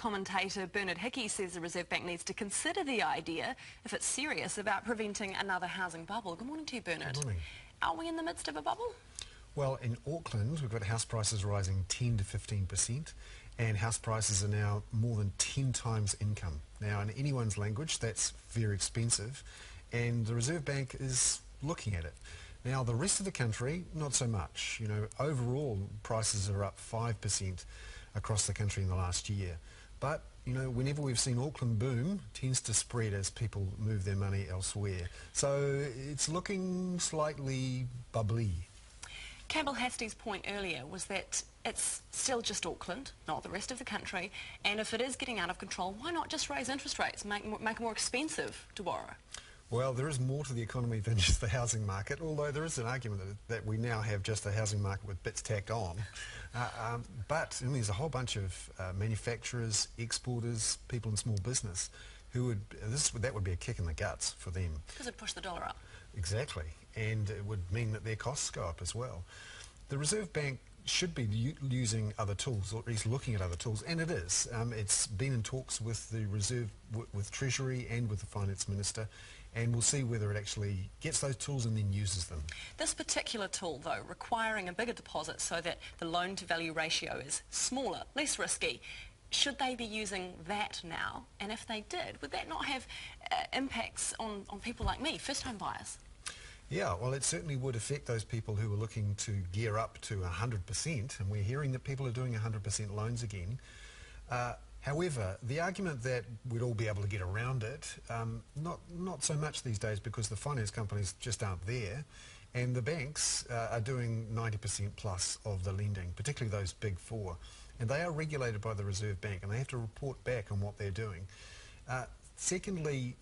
Commentator Bernard Hickey says the Reserve Bank needs to consider the idea if it's serious about preventing another housing bubble. Good morning to you, Bernard. Good morning. Are we in the midst of a bubble? Well, in Auckland, we've got house prices rising 10 to 15%, and house prices are now more than 10 times income. Now, in anyone's language, that's very expensive, and the Reserve Bank is looking at it. Now, the rest of the country, not so much. You know, overall, prices are up 5% across the country in the last year. But, you know, whenever we've seen Auckland boom, it tends to spread as people move their money elsewhere. So it's looking slightly bubbly. Campbell Hasti's point earlier was that it's still just Auckland, not the rest of the country, and if it is getting out of control, why not just raise interest rates, make it more expensive to borrow? Well, there is more to the economy than just the housing market, although there is an argument that we now have just a housing market with bits tacked on. But there's a whole bunch of manufacturers, exporters, people in small business who that would be a kick in the guts for them. Because it'd push the dollar up. Exactly, and it would mean that their costs go up as well. The Reserve Bank should be using other tools, or at least looking at other tools, and it is. It's been in talks with the Reserve, with Treasury and with the Finance Minister, and we'll see whether it actually gets those tools and then uses them. This particular tool, though, requiring a bigger deposit so that the loan-to-value ratio is smaller, less risky, should they be using that now? And if they did, would that not have impacts on people like me, first-home buyers? Yeah, well, it certainly would affect those people who are looking to gear up to 100%, and we're hearing that people are doing 100% loans again. However, the argument that we'd all be able to get around it, not so much these days, because the finance companies just aren't there, and the banks are doing 90% plus of the lending, particularly those big four, and they are regulated by the Reserve Bank, and they have to report back on what they're doing. Secondly,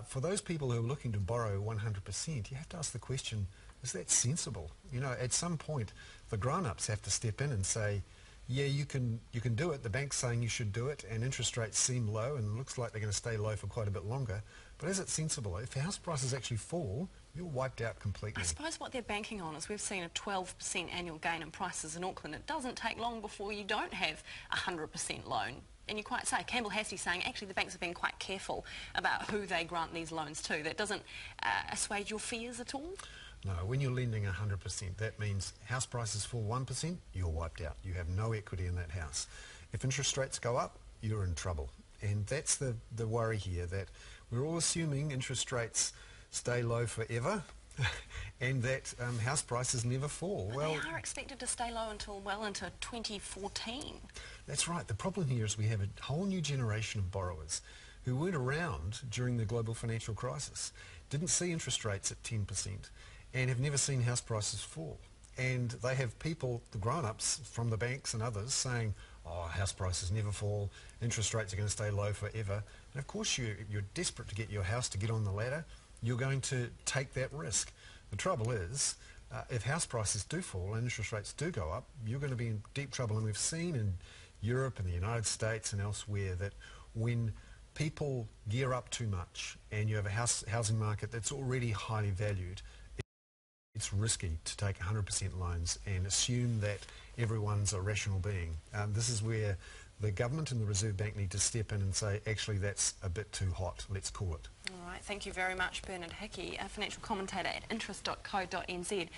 for those people who are looking to borrow 100%, you have to ask the question, is that sensible? You know, at some point, the grown-ups have to step in and say, yeah, you can do it. The bank's saying you should do it, and interest rates seem low, and it looks like they're going to stay low for quite a bit longer. But is it sensible? If house prices actually fall, you're wiped out completely. I suppose what they're banking on is we've seen a 12% annual gain in prices in Auckland. It doesn't take long before you don't have a 100% loan. And you quite say, Campbell Hasti's saying, actually the banks have been quite careful about who they grant these loans to. That doesn't assuage your fears at all? No, when you're lending 100%, that means house prices fall 1%, you're wiped out. You have no equity in that house. If interest rates go up, you're in trouble. And that's the worry here, that we're all assuming interest rates stay low forever and that house prices never fall. Well, they are expected to stay low until well into 2014. That's right. The problem here is we have a whole new generation of borrowers who weren't around during the global financial crisis, didn't see interest rates at 10%, and have never seen house prices fall. And they have people, the grown-ups from the banks and others, saying, oh, house prices never fall, interest rates are going to stay low forever. And of course you're desperate to get your house to get on the ladder. You're going to take that risk. The trouble is, if house prices do fall and interest rates do go up, you're going to be in deep trouble. And we've seen in Europe and the United States and elsewhere that when people gear up too much and you have a housing market that's already highly valued, it's risky to take 100% loans and assume that everyone's a rational being. This is where the government and the Reserve Bank need to step in and say, actually, that's a bit too hot, let's call it. All right, thank you very much, Bernard Hickey, a financial commentator at interest.co.nz.